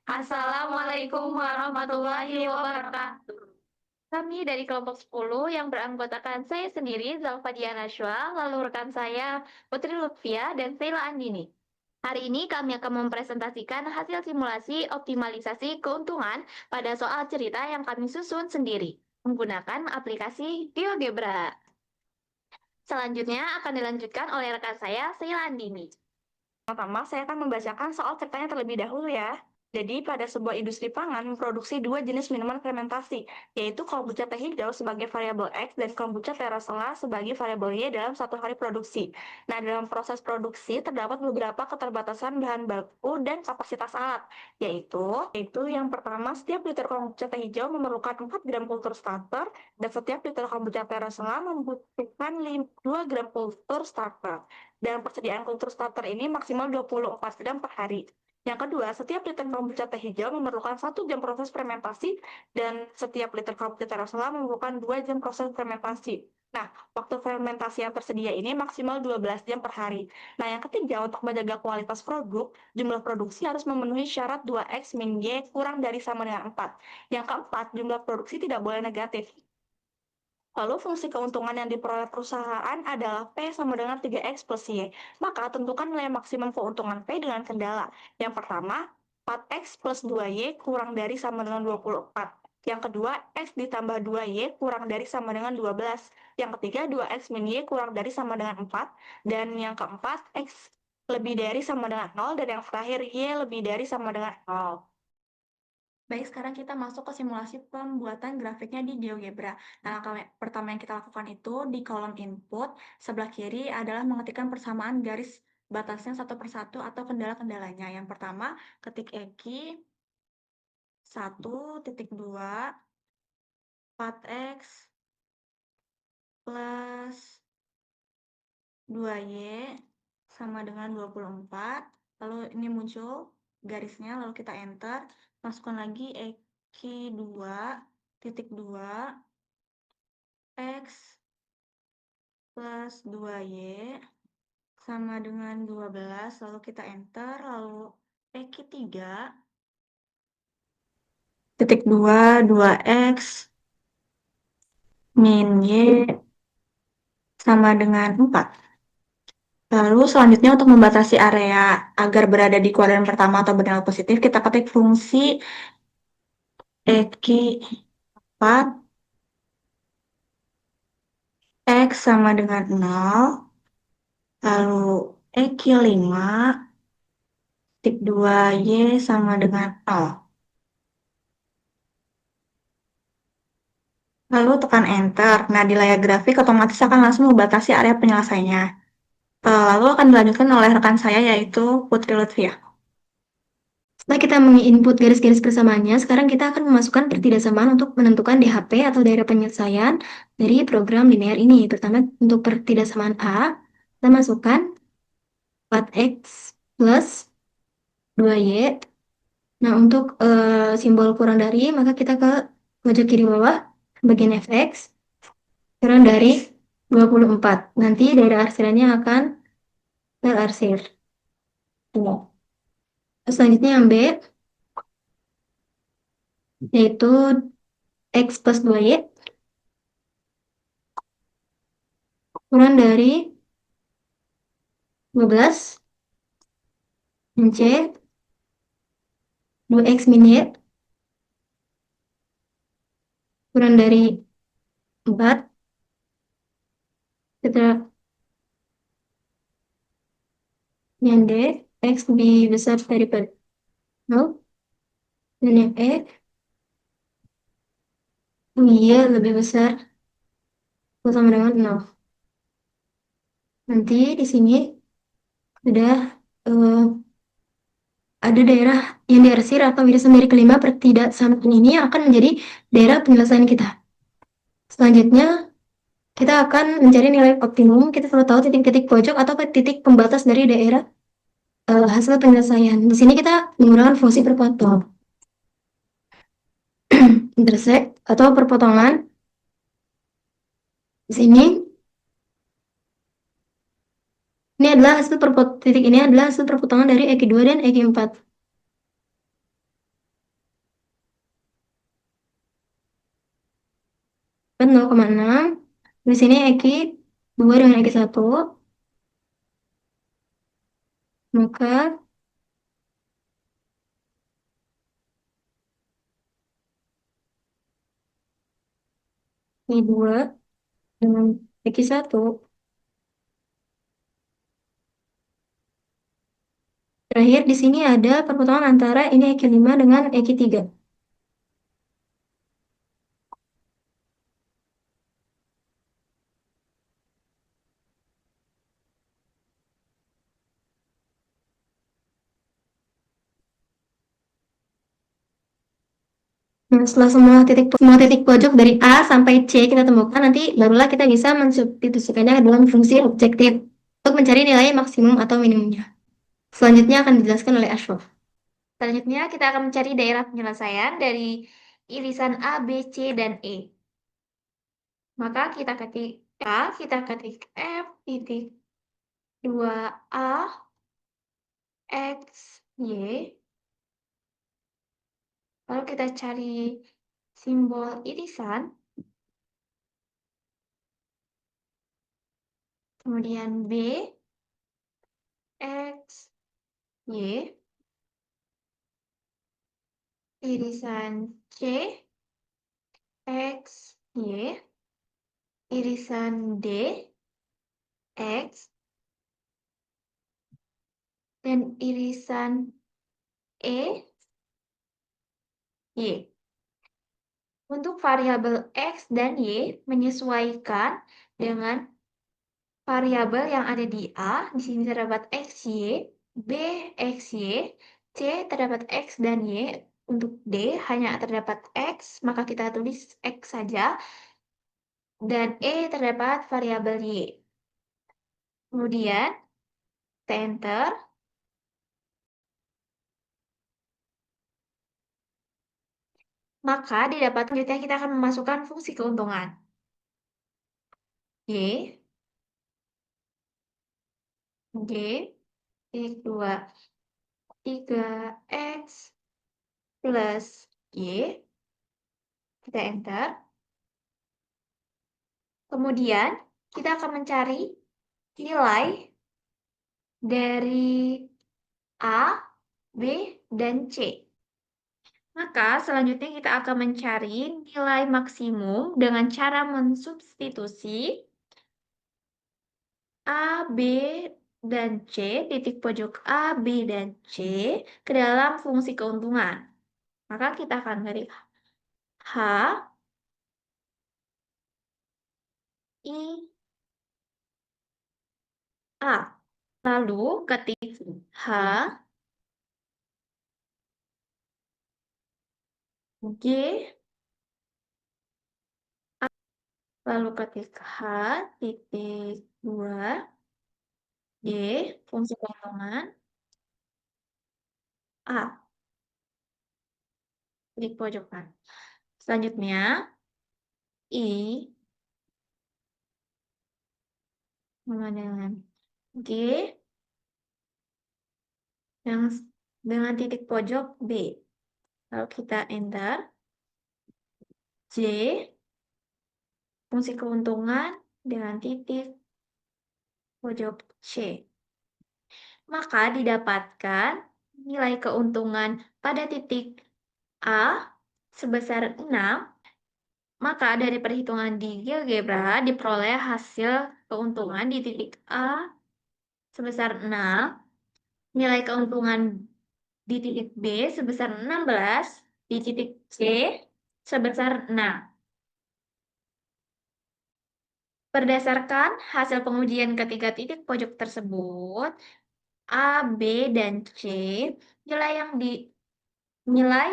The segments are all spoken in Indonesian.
Assalamualaikum warahmatullahi wabarakatuh. Kami dari kelompok 10 yang beranggotakan saya sendiri, Zalfa Diana Syua, lalu rekan saya, Putri Lutfia, dan Sheila Andini. Hari ini kami akan mempresentasikan hasil simulasi optimalisasi keuntungan pada soal cerita yang kami susun sendiri, menggunakan aplikasi GeoGebra. Selanjutnya akan dilanjutkan oleh rekan saya, Sheila Andini. Pertama, saya akan membacakan soal ceritanya terlebih dahulu ya. Jadi, pada sebuah industri pangan memproduksi dua jenis minuman fermentasi, yaitu kombucha teh hijau sebagai variabel X dan kombucha terasela sebagai variabel Y dalam satu hari produksi. Nah, dalam proses produksi terdapat beberapa keterbatasan bahan baku dan kapasitas alat, yaitu yang pertama, setiap liter kombucha teh hijau memerlukan 4 gram kultur starter, dan setiap liter kombucha terasela membutuhkan 2 gram kultur starter. Dan persediaan kultur starter ini maksimal 24 gram per hari. Yang kedua, setiap liter kombucha teh hijau memerlukan 1 jam proses fermentasi dan setiap liter kombucha terasela memerlukan 2 jam proses fermentasi. Nah, waktu fermentasi yang tersedia ini maksimal 12 jam per hari. Nah, yang ketiga, untuk menjaga kualitas produk, jumlah produksi harus memenuhi syarat 2X min Y kurang dari sama dengan 4. Yang keempat, jumlah produksi tidak boleh negatif. Lalu fungsi keuntungan yang diperoleh perusahaan adalah P sama dengan 3X plus Y. Maka tentukan nilai maksimum keuntungan P dengan kendala. Yang pertama, 4X plus 2Y kurang dari sama dengan 24. Yang kedua, X ditambah 2Y kurang dari sama dengan 12. Yang ketiga, 2X min Y kurang dari sama dengan 4. Dan yang keempat, X lebih dari sama dengan 0. Dan yang terakhir, Y lebih dari sama dengan 0. Baik, sekarang kita masuk ke simulasi pembuatan grafiknya di GeoGebra. Nah, langkah pertama yang kita lakukan itu di kolom input, sebelah kiri adalah mengetikkan persamaan garis batasnya satu persatu atau kendala-kendalanya. Yang pertama, ketik Eki 1.2 4X plus 2Y sama dengan 24. Lalu ini muncul garisnya, lalu kita enter. Masukkan lagi Eki 2.2 X plus 2Y sama dengan 12, lalu kita enter, lalu Eki 3.2 2X min Y sama dengan 4. Lalu selanjutnya untuk membatasi area agar berada di kuadran pertama atau bernilai positif, kita ketik fungsi Eki 4 X sama dengan 0, lalu Eki 5 titik 2Y sama dengan 0. Lalu tekan enter. Nah, di layar grafik otomatis akan langsung membatasi area penyelesaiannya. Lalu akan dilanjutkan oleh rekan saya yaitu Putri Lutfia. Setelah kita menginput garis-garis persamaannya, sekarang kita akan memasukkan pertidaksamaan untuk menentukan DHP atau daerah penyelesaian dari program linear ini. Pertama, untuk pertidaksamaan A, kita masukkan 4X plus 2Y. Nah, untuk simbol kurang dari, maka kita ke pojok kiri bawah, bagian FX, kurang dari 24. Nanti daerah arsirannya akan terarsir. Selanjutnya yang B, yaitu X plus 2Y kurang dari 12. Dan C, 2X min Y kurang dari 4. Setelah yang D, X lebih besar daripada 0. Dan yang E, Y lebih besar atau sama dengan 0. Nanti di sini sudah ada daerah yang diarsir atau irisan dari kelima pertidaksamaan ini yang akan menjadi daerah penyelesaian kita. Selanjutnya, kita akan mencari nilai optimum. Kita perlu tahu titik-titik pojok atau titik pembatas dari daerah hasil penyelesaian. Di sini kita menggunakan fungsi perpotong. Intersect atau perpotongan. Di sini titik ini adalah hasil perpotongan dari Eki 2 dan Eki 4. 0,6. Di sini Eki 2 dengan Eki 1. Maka ini 2 dengan Eki 1. Terakhir di sini ada perpotongan antara ini Eki 5 dengan Eki 3. Nah, setelah semua titik pojok dari A sampai C kita temukan, nanti barulah kita bisa mensubstitusikannya ke dalam fungsi objektif untuk mencari nilai maksimum atau minimumnya. Selanjutnya akan dijelaskan oleh Ashraf. Selanjutnya, kita akan mencari daerah penyelesaian dari irisan A, B, C, dan E. Maka kita ketik F titik 2A X, Y. Lalu kita cari simbol irisan. Kemudian B, X, Y. Irisan C, X, Y. Irisan D, X. Dan irisan E, Y. Untuk variabel X dan Y menyesuaikan dengan variabel yang ada di A. Di sini terdapat XY, B, XY, C terdapat X dan Y. Untuk D hanya terdapat X, maka kita tulis X saja. Dan E terdapat variabel Y. Kemudian, kita enter. Maka didapat selanjutnya kita akan memasukkan fungsi keuntungan. Y, G, X 2, 3X plus Y. Kita enter. Kemudian, kita akan mencari nilai dari A, B, dan C. Maka selanjutnya kita akan mencari nilai maksimum dengan cara mensubstitusi A, B, dan C, titik pojok A, B, dan C ke dalam fungsi keuntungan. Maka kita akan ketik H, I, A. Lalu ketik H, G, lalu ketik H, titik 2, D, fungsi keuntungan, A, titik pojok kan. Selanjutnya, I, sama dengan G, yang dengan titik pojok B. Lalu kita enter. J, fungsi keuntungan dengan titik pojok C. Maka didapatkan nilai keuntungan pada titik A sebesar 6. Maka dari perhitungan di GeoGebra diperoleh hasil keuntungan di titik A sebesar 6. Nilai keuntungan di titik B sebesar 16. Di titik C sebesar 6. Berdasarkan hasil pengujian ketiga titik pojok tersebut, A, B, dan C, nilai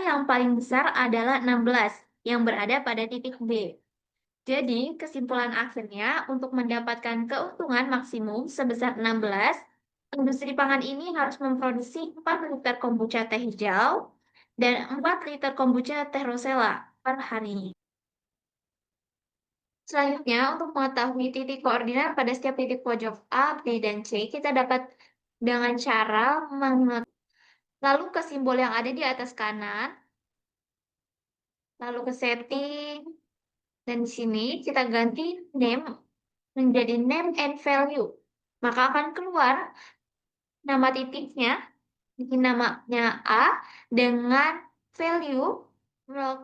yang paling besar adalah 16 yang berada pada titik B. Jadi, kesimpulan akhirnya untuk mendapatkan keuntungan maksimum sebesar 16, industri pangan ini harus memproduksi 4 liter kombucha teh hijau dan 4 liter kombucha teh rosella per hari. Selanjutnya, untuk mengetahui titik koordinat pada setiap titik pojok A, B, dan C, kita dapat dengan cara lalu ke simbol yang ada di atas kanan, lalu ke setting, Dan di sini kita ganti name menjadi name and value. Maka akan keluar nama titiknya, di namanya A dengan value 0,6.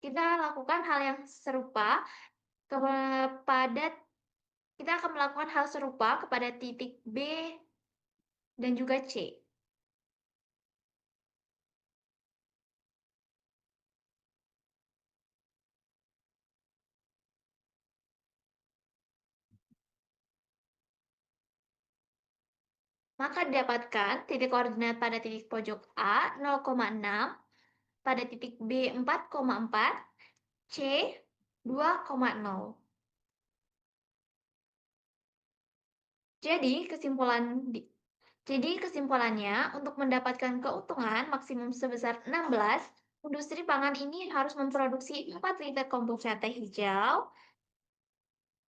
Kita lakukan hal yang serupa kepada kita akan melakukan hal serupa kepada titik B dan juga C. Maka didapatkan titik koordinat pada titik pojok A 0,6, pada titik B 4,4, C 2,0. Jadi kesimpulannya, untuk mendapatkan keuntungan maksimum sebesar 16, industri pangan ini harus memproduksi 4 liter kombucha teh hijau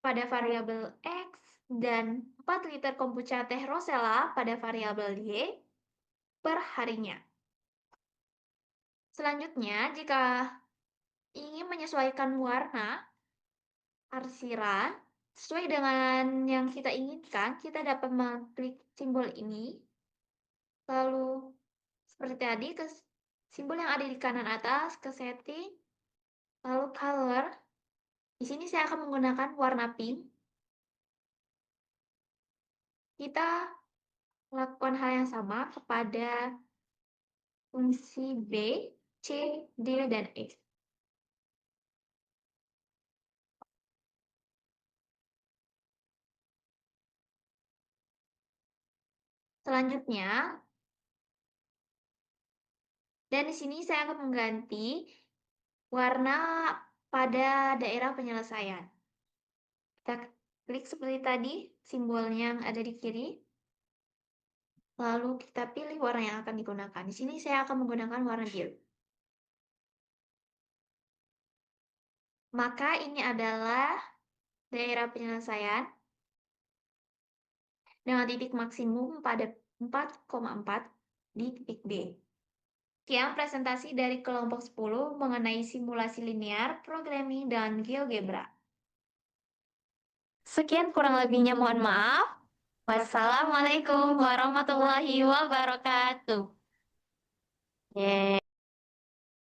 pada variabel X dan 4 liter kombucha teh rosella pada variabel Y per harinya. Selanjutnya, jika ingin menyesuaikan warna arsiran sesuai dengan yang kita inginkan, kita dapat mengklik simbol ini. Lalu seperti tadi, ke simbol yang ada di kanan atas, ke setting, lalu color. Di sini saya akan menggunakan warna pink. Kita lakukan hal yang sama kepada fungsi B, C, D, dan E. Selanjutnya, dan di sini saya akan mengganti warna pada daerah penyelesaian. Kita klik seperti tadi, simbolnya yang ada di kiri. Lalu kita pilih warna yang akan digunakan. Di sini saya akan menggunakan warna biru. Maka ini adalah daerah penyelesaian dengan titik maksimum pada 4,4 di titik B. Sekian presentasi dari kelompok 10 mengenai simulasi linear, programming, dan GeoGebra. Sekian kurang lebihnya mohon maaf. Wassalamualaikum warahmatullahi wabarakatuh. Yeay.